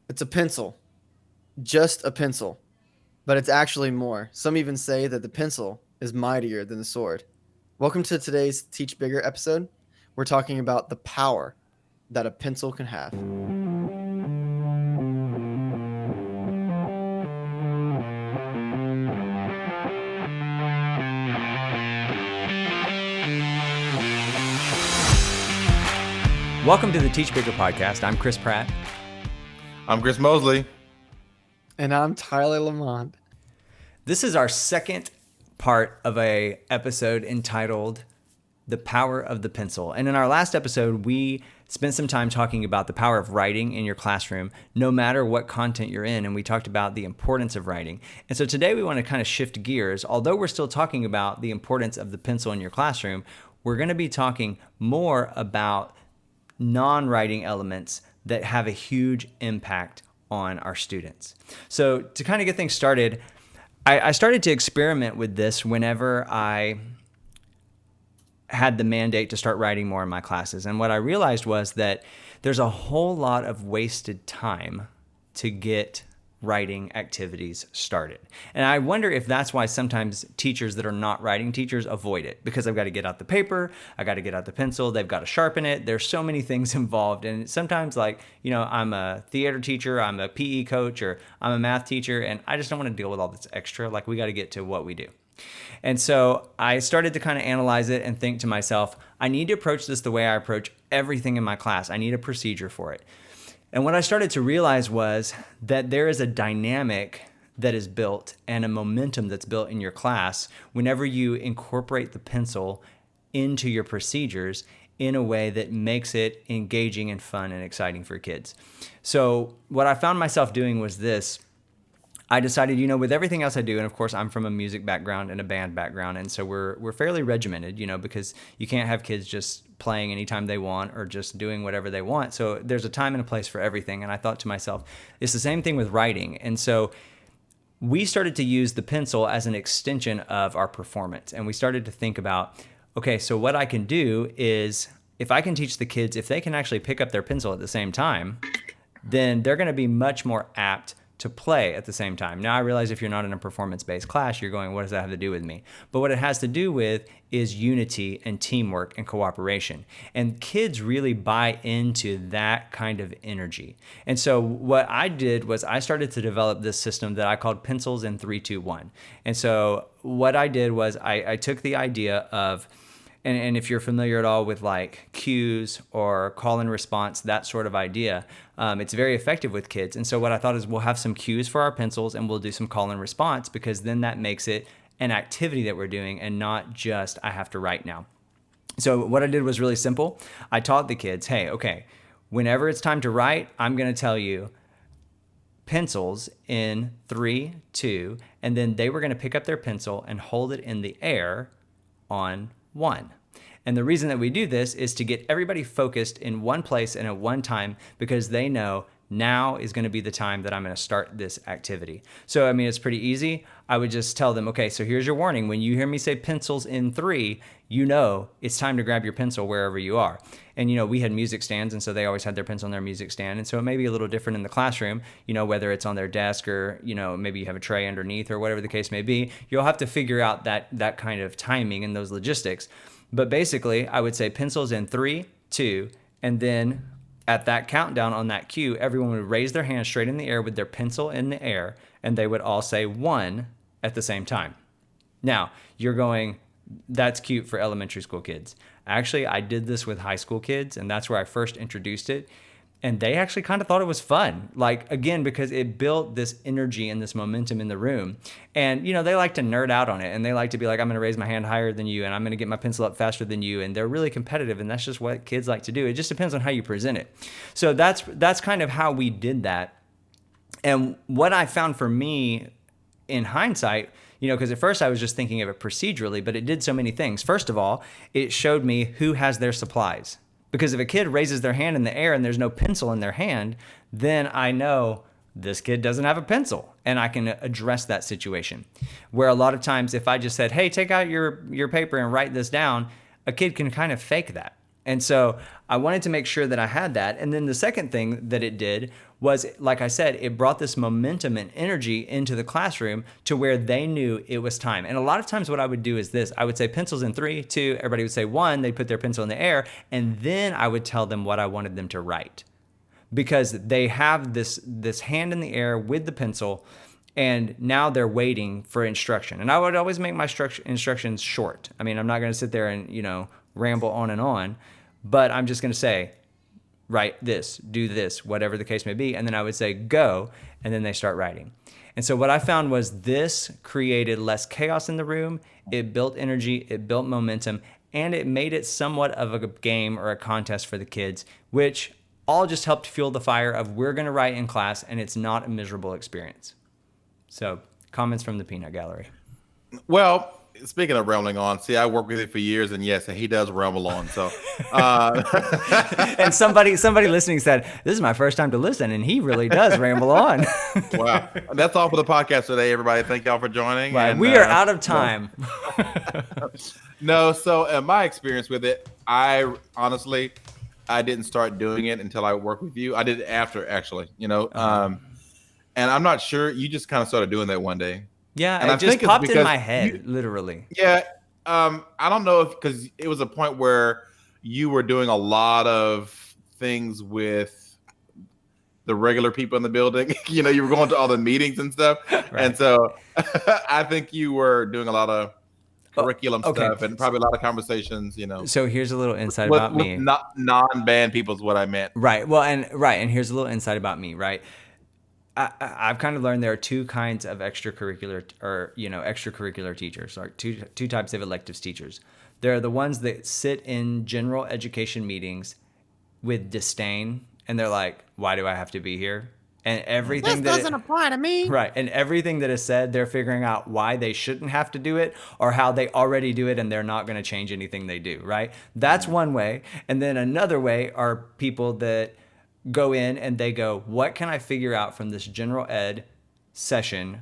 It's a pencil, just a pencil, but it's actually more. Some even say that the pencil is mightier than the sword. Welcome to today's Teach Bigger episode. We're talking about the power that a pencil can have. Welcome to the Teach Bigger podcast. I'm Chris Pratt. I'm Chris Mosley. And I'm Tyler Lamont. This is our second part of a episode entitled The Power of the Pencil. And in our last episode, we spent some time talking about the power of writing in your classroom, no matter what content you're in. And we talked about the importance of writing. And so today we want to kind of shift gears. Although we're still talking about the importance of the pencil in your classroom, we're going to be talking more about non-writing elements that have a huge impact on our students. So to kind of get things started, I started to experiment with this whenever I had the mandate to start writing more in my classes. And what I realized was that there's a whole lot of wasted time to get writing activities started. And I wonder if that's why sometimes teachers that are not writing teachers avoid it, because I've got to get out the paper, I got to get out the pencil, they've got to sharpen it. There's so many things involved. And sometimes I'm a theater teacher, I'm a PE coach, or I'm a math teacher, and I just don't want to deal with all this extra. Like, we got to get to what we do. And so I started to kind of analyze it and think to myself, I need to approach this the way I approach everything in my class. I need a procedure for it. And what I started to realize was that there is a dynamic that is built and a momentum that's built in your class whenever you incorporate the pencil into your procedures in a way that makes it engaging and fun and exciting for kids. So what I found myself doing was this. I decided, with everything else I do, and of course I'm from a music background and a band background, and so we're fairly regimented, because you can't have kids just playing anytime they want or just doing whatever they want. So there's a time and a place for everything. And I thought to myself, it's the same thing with writing. And so we started to use the pencil as an extension of our performance. And we started to think about, okay, so what I can do is, if I can teach the kids, if they can actually pick up their pencil at the same time, then they're going to be much more apt to play at the same time. Now, I realize if you're not in a performance-based class, you're going, what does that have to do with me? But what it has to do with is unity and teamwork and cooperation. And kids really buy into that kind of energy. And so what I did was I started to develop this system that I called pencils in 3, 2, 1. And so what I did was I took the idea of, and if you're familiar at all with like cues or call and response, that sort of idea, it's very effective with kids. And so what I thought is we'll have some cues for our pencils and we'll do some call and response, because then that makes it an activity that we're doing and not just I have to write now. So what I did was really simple. I taught the kids, hey, okay, whenever it's time to write, I'm going to tell you pencils in 3, 2, and then they were going to pick up their pencil and hold it in the air on 1. And the reason that we do this is to get everybody focused in one place and at one time, because they know now is going to be the time that I'm going to start this activity. So, it's pretty easy. I would just tell them, okay, so here's your warning. When you hear me say pencils in 3, it's time to grab your pencil wherever you are. And, we had music stands, and so they always had their pencil on their music stand. And so it may be a little different in the classroom, whether it's on their desk or, maybe you have a tray underneath or whatever the case may be. You'll have to figure out that kind of timing and those logistics. But basically, I would say pencils in 3, 2, and then at that countdown on that cue, everyone would raise their hand straight in the air with their pencil in the air, and they would all say 1 at the same time. Now, you're going, that's cute for elementary school kids. Actually, I did this with high school kids, and that's where I first introduced it. And they actually kind of thought it was fun. Again, because it built this energy and this momentum in the room. And, they like to nerd out on it. And they like to be like, I'm going to raise my hand higher than you. And I'm going to get my pencil up faster than you. And they're really competitive. And that's just what kids like to do. It just depends on how you present it. So that's kind of how we did that. And what I found for me in hindsight, because at first I was just thinking of it procedurally, but it did so many things. First of all, it showed me who has their supplies. Because if a kid raises their hand in the air and there's no pencil in their hand, then I know this kid doesn't have a pencil, and I can address that situation. Where a lot of times if I just said, hey, take out your paper and write this down, a kid can kind of fake that. And so I wanted to make sure that I had that. And then the second thing that it did was, like I said, it brought this momentum and energy into the classroom to where they knew it was time. And a lot of times what I would do is this. I would say pencils in 3, 2, everybody would say 1, they'd put their pencil in the air, and then I would tell them what I wanted them to write. Because they have this hand in the air with the pencil, and now they're waiting for instruction. And I would always make my instructions short. I mean, I'm not going to sit there and, ramble on, but I'm just going to say, write this, do this, whatever the case may be. And then I would say, go, and then they start writing. And so what I found was this created less chaos in the room. It built energy, it built momentum, and it made it somewhat of a game or a contest for the kids, which all just helped fuel the fire of we're going to write in class, and it's not a miserable experience. So, comments from the Peanut Gallery. Well, speaking of rambling on, see, I worked with him for years, and yes, he does ramble on. So, and somebody listening said, "This is my first time to listen," and he really does ramble on. Wow, that's all for the podcast today, everybody. Thank y'all for joining. Right. And, we are out of time. No, so in my experience with it, I didn't start doing it until I worked with you. I did it after, actually. And I'm not sure. You just kind of started doing that one day. Yeah, and it just popped in my head, literally. Yeah, I don't know if because it was a point where you were doing a lot of things with the regular people in the building. You were going to all the meetings and stuff, right. And so I think you were doing a lot of curriculum stuff and probably a lot of conversations. So here's a little insight about me. Not non-band people is what I meant. Right. Well, and here's a little insight about me. Right. I've kind of learned there are two kinds of extracurricular teachers, or two types of electives teachers. There are the ones that sit in general education meetings with disdain, and they're like, "Why do I have to be here?" And everything this doesn't apply to me. Right. And everything that is said, they're figuring out why they shouldn't have to do it or how they already do it, and they're not going to change anything they do. Right. That's one way. And then another way are people that go in and they go, what can I figure out from this general ed session,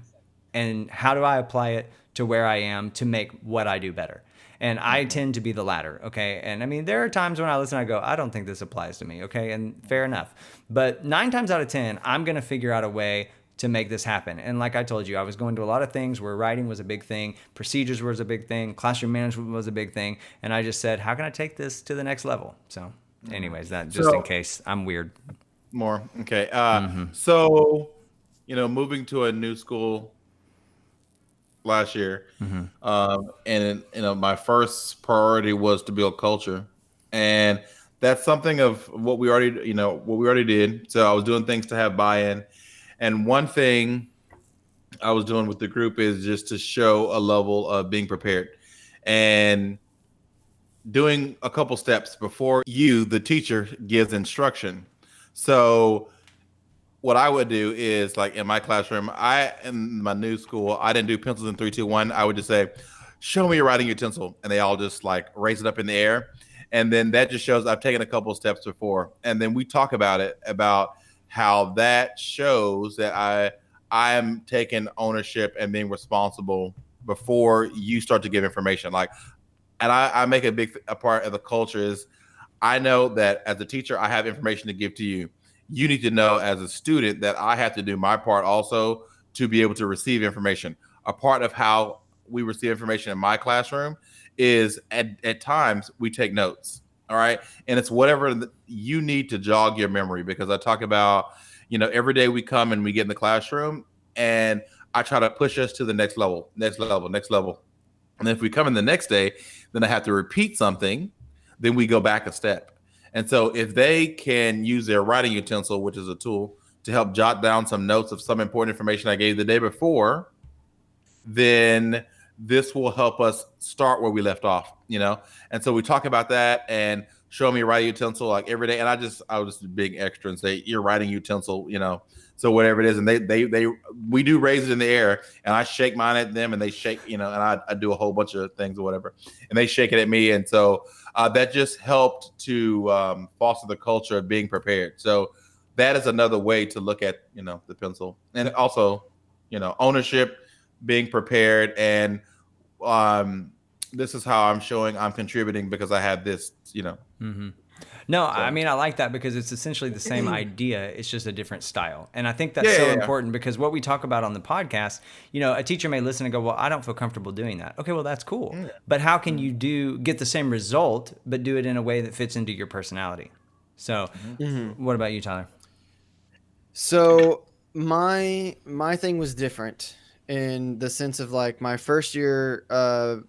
and how do I apply it to where I am to make what I do better? And I tend to be the latter, okay? And I mean, there are times when I listen, I go, I don't think this applies to me, okay? And fair enough. But 9 times out of 10, I'm going to figure out a way to make this happen. And like I told you, I was going to a lot of things where writing was a big thing, procedures was a big thing, classroom management was a big thing. And I just said, how can I take this to the next level? So anyways, that just in case I'm weird. More. Okay. So, moving to a new school last year, and my first priority was to build culture, and that's something of what we already did. So I was doing things to have buy-in, and one thing I was doing with the group is just to show a level of being prepared and doing a couple steps before you, the teacher, gives instruction. So what I would do is, like in my classroom, in my new school, I didn't do pencils in 3, 2, 1. I would just say, show me your writing utensil. And they all just like raise it up in the air. And then that just shows I've taken a couple of steps before. And then we talk about how that shows that I am taking ownership and being responsible before you start to give information. And I make a part of the culture is, I know that as a teacher, I have information to give to you. You need to know as a student that I have to do my part also to be able to receive information. A part of how we receive information in my classroom is at times we take notes. All right. And it's whatever you need to jog your memory, because I talk about, every day we come and we get in the classroom and I try to push us to the next level. And then if we come in the next day, then I have to repeat something. Then we go back a step. And so if they can use their writing utensil, which is a tool, to help jot down some notes of some important information I gave the day before, then this will help us start where we left off, And so we talk about that and show me a writing utensil like every day. And I was just being extra and say, your writing utensil, so whatever it is. And we do raise it in the air, and I shake mine at them and they shake, and I do a whole bunch of things or whatever, and they shake it at me. And so that just helped to foster the culture of being prepared. So that is another way to look at, the pencil, and also, ownership, being prepared. And this is how I'm showing I'm contributing because I have this, No, I So mean, I like that because it's essentially the same idea. It's just a different style. And I think that's yeah, so yeah, yeah. important because what we talk about on the podcast, a teacher may listen and go, well, I don't feel comfortable doing that. Okay, well, that's cool. Yeah. But how can Mhm. you get the same result, but do it in a way that fits into your personality? So, Mhm. Mhm. what about you, Tyler? So my thing was different in the sense of like my first year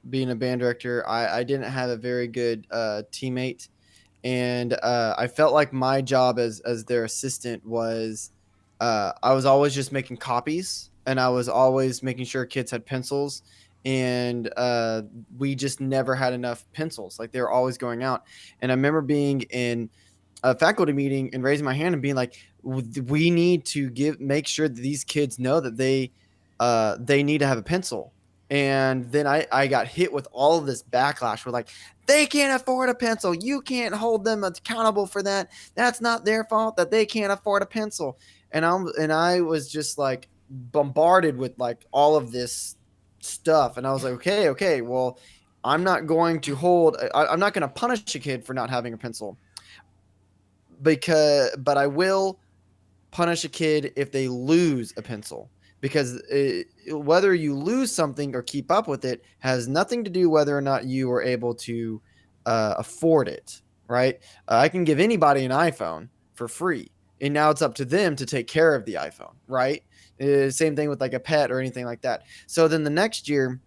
being a band director, I didn't have a very good teammate, and I felt like my job as their assistant was I was always just making copies, and I was always making sure kids had pencils, and we just never had enough pencils. Like they were always going out, and I remember being in a faculty meeting and raising my hand and being like, we need to make sure that these kids know that they need to have a pencil. And then I got hit with all of this backlash. We're like, they can't afford a pencil. You can't hold them accountable for that. That's not their fault that they can't afford a pencil. And I was just like bombarded with like all of this stuff. And I was like, okay, well, I'm not going to punish a kid for not having a pencil, but I will punish a kid if they lose a pencil, because whether you lose something or keep up with it has nothing to do whether or not you are able to afford it, right? I can give anybody an iPhone for free, and now it's up to them to take care of the iPhone, right? Same thing with like a pet or anything like that. So then the next year,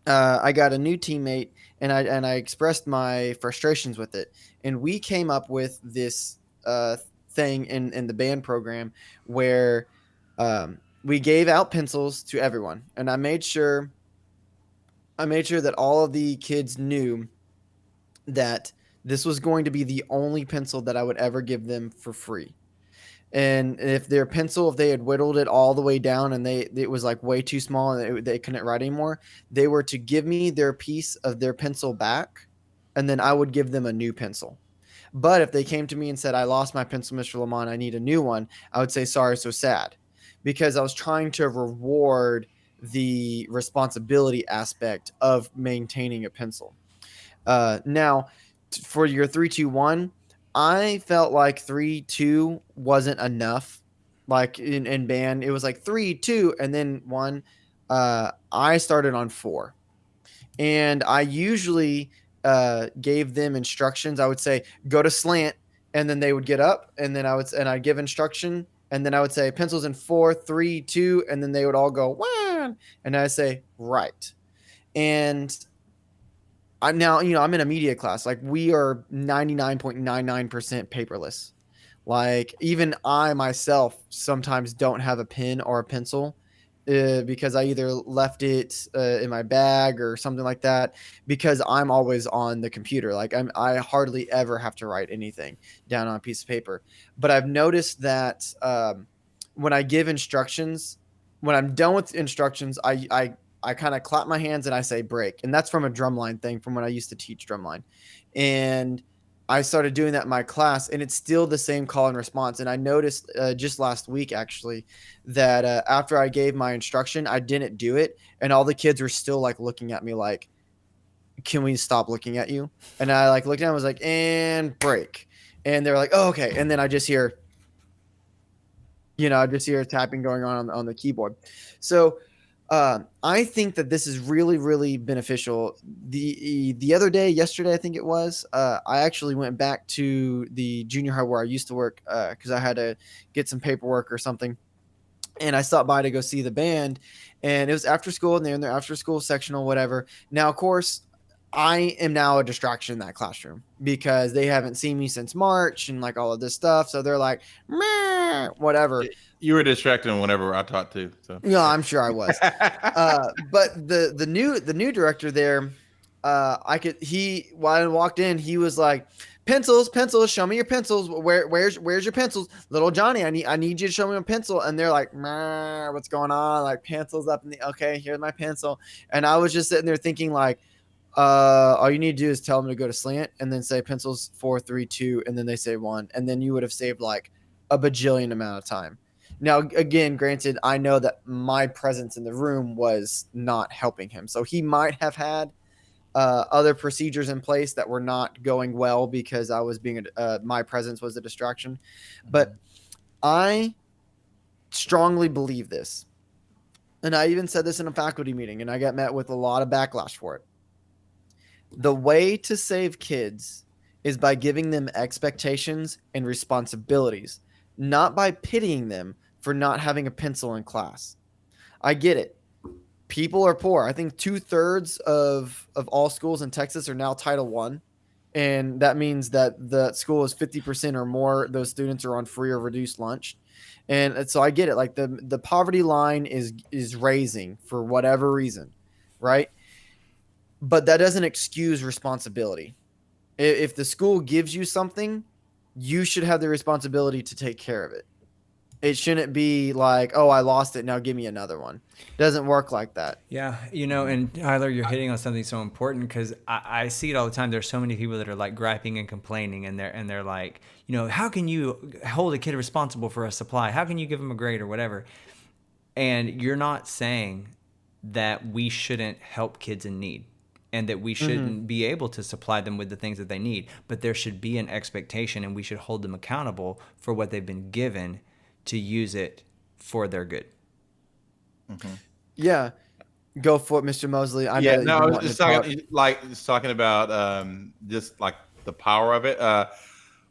I got a new teammate, and I expressed my frustrations with it, and we came up with this thing in the band program where we gave out pencils to everyone, and I made sure that all of the kids knew that this was going to be the only pencil that I would ever give them for free. And if their pencil, if they had whittled it all the way down and it was like way too small and they couldn't write anymore, they were to give me their piece of their pencil back, and then I would give them a new pencil. But if they came to me and said, I lost my pencil, Mr. Lamont, I need a new one, I would say, sorry, so sad. Because I was trying to reward the responsibility aspect of maintaining a pencil. Now, for your 3-2-1, I felt like 3-2 wasn't enough. Like in band, it was like 3-2 and then one. I started on 4, and I usually gave them instructions. I would say go to slant, and then they would get up, and then I'd give instruction, and then I would say pencils in 4-3-2, and then they would all go one, and I say right. And I'm now, I'm in a media class. Like we are 99.99% paperless. Like even I myself sometimes don't have a pen or a pencil because I either left it in my bag or something like that, because I'm always on the computer. Like I hardly ever have to write anything down on a piece of paper. But I've noticed that when I give instructions, when I'm done with instructions, I kind of clap my hands and I say break. And that's from a drumline thing from when I used to teach drumline. And I started doing that in my class, and it's still the same call and response. And I noticed just last week, actually, that after I gave my instruction, I didn't do it. And all the kids were still like looking at me like, can we stop looking at you? And I like looked at them, I was like, and break. And they're like, oh, okay. And then I just hear, I just hear tapping going on the keyboard. So I think that this is really, really beneficial. The other day, yesterday, I think it was, I actually went back to the junior high where I used to work because I had to get some paperwork or something. And I stopped by to go see the band, and it was after school, and they're in their after school sectional, whatever. Now, of course, I am now a distraction in that classroom because they haven't seen me since March and like all of this stuff. So they're like, meh, whatever. You were distracting whenever I taught too. So Yeah, I'm sure I was. But the new director there, I could he while I walked in, he was like, pencils, pencils, show me your pencils. Where's your pencils, little Johnny? I need you to show me a pencil. And they're like, what's going on? Like pencils up in the okay, here's my pencil. And I was just sitting there thinking like, all you need to do is tell them to go to slant and then say pencils 4-3-2, and then they say one, and then you would have saved like a bajillion amount of time. Now, again, granted, I know that my presence in the room was not helping him, so he might have had other procedures in place that were not going well because I was being my presence was a distraction. But I strongly believe this, and I even said this in a faculty meeting, and I got met with a lot of backlash for it. The way to save kids is by giving them expectations and responsibilities, not by pitying them for not having a pencil in class. I get it. People are poor. I think 2/3 of all schools in Texas are now Title One, and that means that the school is 50% or more. Those students are on free or reduced lunch, and so I get it. Like the poverty line is raising for whatever reason, right? But that doesn't excuse responsibility. If the school gives you something, you should have the responsibility to take care of it. It shouldn't be like, oh, I lost it, now give me another one. It doesn't work like that. Yeah, and Tyler, you're hitting on something so important because I see it all the time. There's so many people that are like griping and complaining, and they're like, how can you hold a kid responsible for a supply? How can you give them a grade or whatever? And you're not saying that we shouldn't help kids in need and that we shouldn't be able to supply them with the things that they need, but there should be an expectation, and we should hold them accountable for what they've been given to use it for their good. Yeah. Go for it, Mr. Mosley. I know Yeah, that no, you've I been was wanting just to talk. talking about just like the power of it.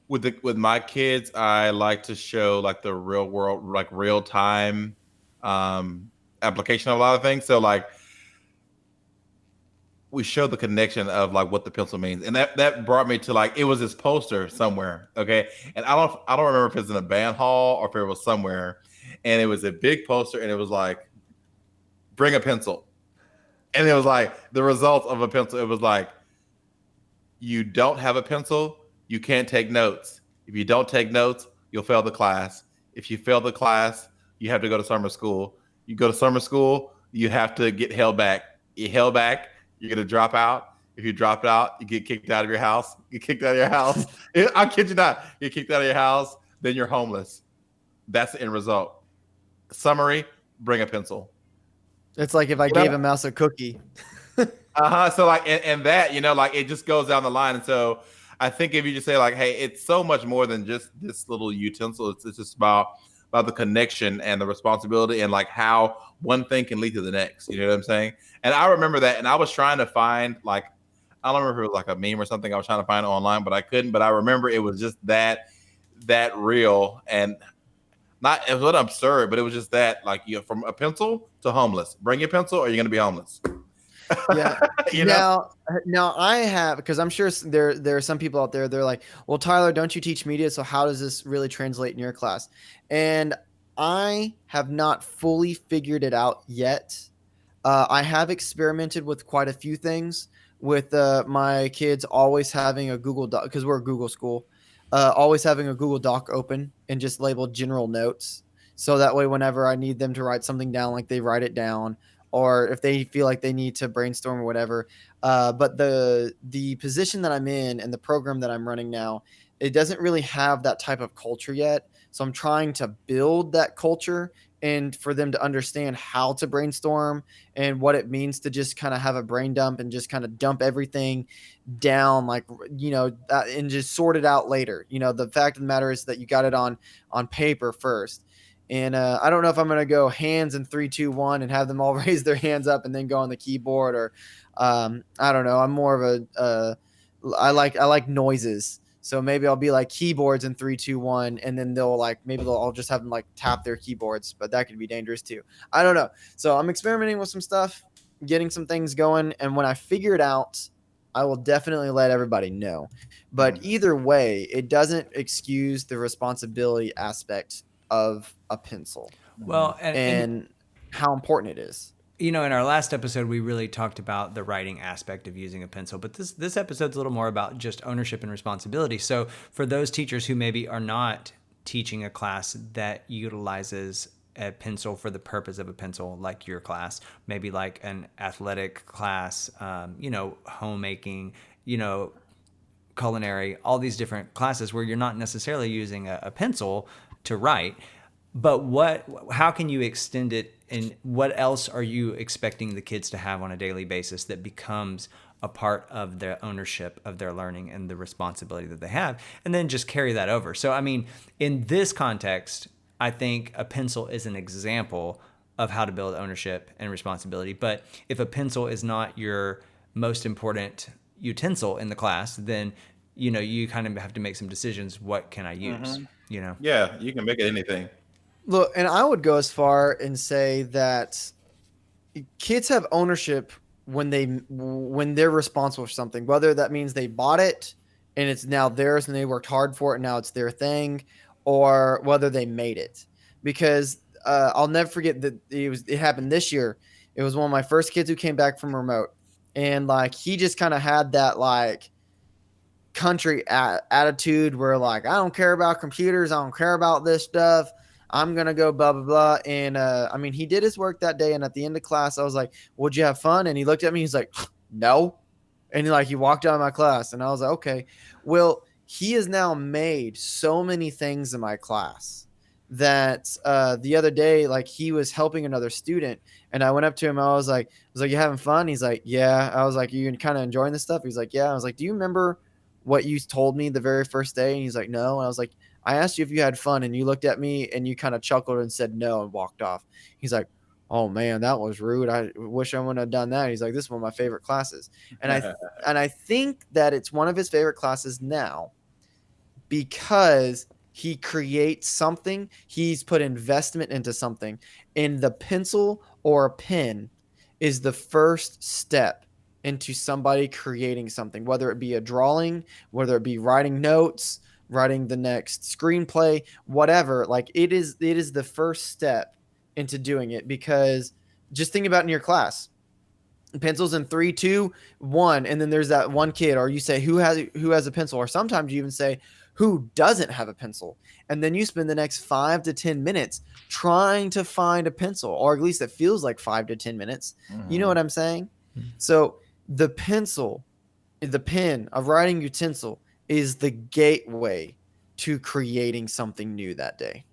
With my kids, I like to show like the real world, like real time application of a lot of things. So like we show the connection of like what the pencil means, and that brought me to like it was this poster somewhere, okay, and I don't remember if it's in a band hall or if it was somewhere, and it was a big poster, and it was like bring a pencil, and it was like the result of a pencil. It was like you don't have a pencil, you can't take notes. If you don't take notes, you'll fail the class. If you fail the class, you have to go to summer school. You go to summer school, you have to get held back. You held back, you're gonna drop out. If you drop out, you get kicked out of your house. You kicked out of your house. I kid you not. You kicked out of your house, then you're homeless. That's the end result. Summary: bring a pencil. It's like if I gave a mouse a cookie. So like, and that, like it just goes down the line. And so I think if you just say like, hey, it's so much more than just this little utensil. It's just about the connection and the responsibility and like how one thing can lead to the next. You know what I'm saying? And I remember that, and I was trying to find like, I don't remember if it was like a meme or something I was trying to find online, but I couldn't. But I remember it was just that real, and not, it was absurd, but it was just that like, from a pencil to homeless. Bring your pencil or you're gonna be homeless. Yeah. Now I have, because I'm sure there are some people out there, they're like, well, Tyler, don't you teach media? So how does this really translate in your class? And I have not fully figured it out yet. I have experimented with quite a few things with my kids always having a Google Doc, because we're a Google school, always having a Google Doc open and just labeled general notes. So that way, whenever I need them to write something down, like they write it down, or if they feel like they need to brainstorm or whatever. But the position that I'm in and the program that I'm running now, it doesn't really have that type of culture yet. So I'm trying to build that culture and for them to understand how to brainstorm and what it means to just kind of have a brain dump and just kind of dump everything down, like, and just sort it out later. The fact of the matter is that you got it on paper first. And I don't know if I'm going to go hands in 3, 2, 1 and have them all raise their hands up and then go on the keyboard, or I don't know. I'm more of I like noises. So maybe I'll be like keyboards in 3, 2, 1, and then maybe they'll all just have them like tap their keyboards, but that could be dangerous too. I don't know. So I'm experimenting with some stuff, getting some things going. And when I figure it out, I will definitely let everybody know. But either way, it doesn't excuse the responsibility aspect of a pencil. Well, and how important it is. In our last episode, we really talked about the writing aspect of using a pencil, but this episode's a little more about just ownership and responsibility. So for those teachers who maybe are not teaching a class that utilizes a pencil for the purpose of a pencil, like your class, maybe like an athletic class, homemaking, culinary, all these different classes where you're not necessarily using a pencil to write, but how can you extend it, and what else are you expecting the kids to have on a daily basis that becomes a part of their ownership of their learning and the responsibility that they have, and then just carry that over. So, I mean, in this context, I think a pencil is an example of how to build ownership and responsibility. But if a pencil is not your most important utensil in the class, then, you kind of have to make some decisions. What can I use? Yeah, you can make it anything. Look, and I would go as far and say that kids have ownership when they're responsible for something, whether that means they bought it and it's now theirs and they worked hard for it and now it's their thing, or whether they made it. Because I'll never forget that it happened this year. It was one of my first kids who came back from remote, and like he just kind of had that like country attitude where like, I don't care about computers, I don't care about this stuff, I'm gonna go blah blah blah. And I mean, he did his work that day, and at the end of class I was like, would you have fun? And he looked at me, he's like, no. And he walked out of my class, and I was like, okay. Well, he has now made so many things in my class that the other day, like, he was helping another student, and I went up to him, I was like, you having fun? He's like, yeah. I was like, you kind of enjoying this stuff? He's like, yeah. I was like, do you remember what you told me the very first day? And he's like, no. And I was like, I asked you if you had fun, and you looked at me and you kind of chuckled and said no and walked off. He's like, oh man, that was rude. I wish I wouldn't have done that. He's like, this is one of my favorite classes. And I think that it's one of his favorite classes now because he creates something. He's put investment into something, and the pencil or a pen is the first step into somebody creating something, whether it be a drawing, whether it be writing notes, writing the next screenplay, whatever. Like, it is the first step into doing it. Because just think about in your class, pencils in 3, 2, 1, and then there's that one kid, or you say who has a pencil, or sometimes you even say who doesn't have a pencil, and then you spend the next 5 to 10 minutes trying to find a pencil, or at least it feels like 5 to 10 minutes. You know what I'm saying? So the pencil, the pen, a writing utensil, is the gateway to creating something new that day.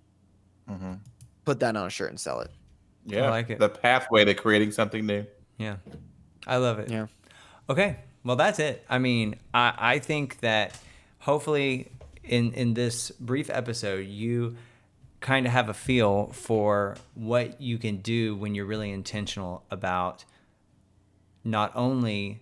Put that on a shirt and sell it. Yeah, I like it. The pathway to creating something new. Yeah, I love it. Yeah. Okay, well, that's it. I mean, I think that hopefully in this brief episode, you kind of have a feel for what you can do when you're really intentional about not only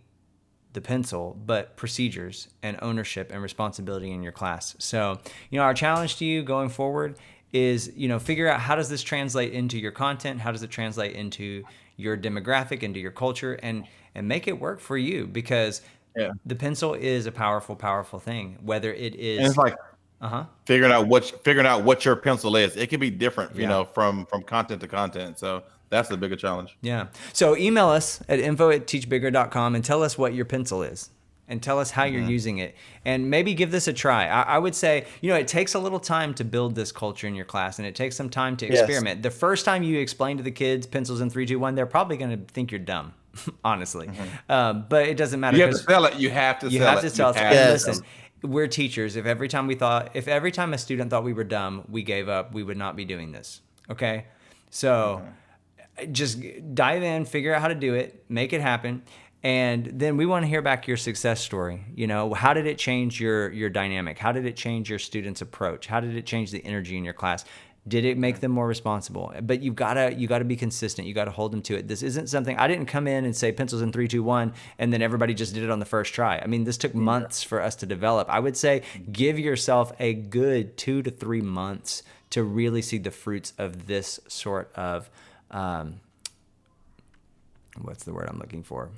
the pencil, but procedures and ownership and responsibility in your class. So, our challenge to you going forward is, figure out, how does this translate into your content? How does it translate into your demographic, into your culture, and make it work for you? Because the pencil is a powerful, powerful thing, whether it is. And it's like figuring out what your pencil is. It can be different, from content to content. So that's the bigger challenge. Yeah. So email us at info@teachbigger.com and tell us what your pencil is, and tell us how you're using it, and maybe give this a try. I would say, it takes a little time to build this culture in your class, and it takes some time to experiment. Yes. The first time you explain to the kids pencils in 3, 2, 1, they're probably going to think you're dumb, honestly. But it doesn't matter. You have to sell it. You have to sell it. Listen, we're teachers. If every time a student thought we were dumb, we gave up, we would not be doing this. Okay? So just dive in, figure out how to do it, make it happen. And then we want to hear back your success story. How did it change your dynamic? How did it change your students' approach? How did it change the energy in your class? Did it make them more responsible? But you gotta be consistent. You gotta hold them to it. This isn't something, I didn't come in and say pencils in 3, 2, 1, and then everybody just did it on the first try. I mean, this took months for us to develop. I would say give yourself a good 2 to 3 months to really see the fruits of this sort of, what's the word I'm looking for?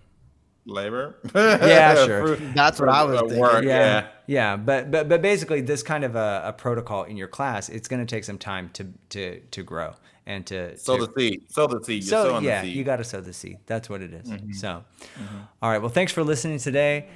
Labor. Yeah, sure. That's what I was thinking. Yeah. But basically, this kind of a protocol in your class, it's going to take some time to grow and to sow the seed. Sow the seed. You're sowing the seed. You got to sow the seed. That's what it is. So, all right. Well, thanks for listening today.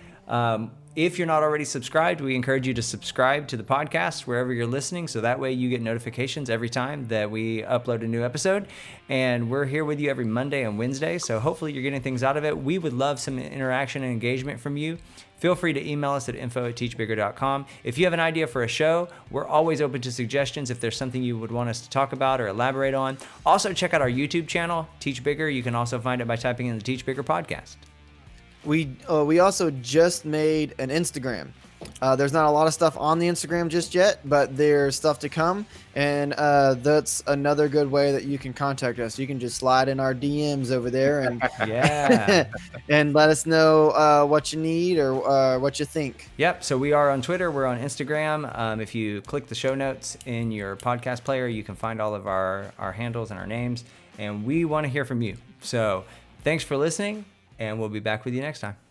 If you're not already subscribed, we encourage you to subscribe to the podcast wherever you're listening, so that way you get notifications every time that we upload a new episode. And we're here with you every Monday and Wednesday, so hopefully you're getting things out of it. We would love some interaction and engagement from you. Feel free to email us at info@teachbigger.com. If you have an idea for a show, we're always open to suggestions if there's something you would want us to talk about or elaborate on. Also, check out our YouTube channel, Teach Bigger. You can also find it by typing in the Teach Bigger podcast. We also just made an Instagram. There's not a lot of stuff on the Instagram just yet, but there's stuff to come, and that's another good way that you can contact us. You can just slide in our DMs over there and Yeah. and let us know what you need or what you think. Yep. So we are on Twitter. We're on Instagram. If you click the show notes in your podcast player, you can find all of our handles and our names. And we want to hear from you. So thanks for listening, and we'll be back with you next time.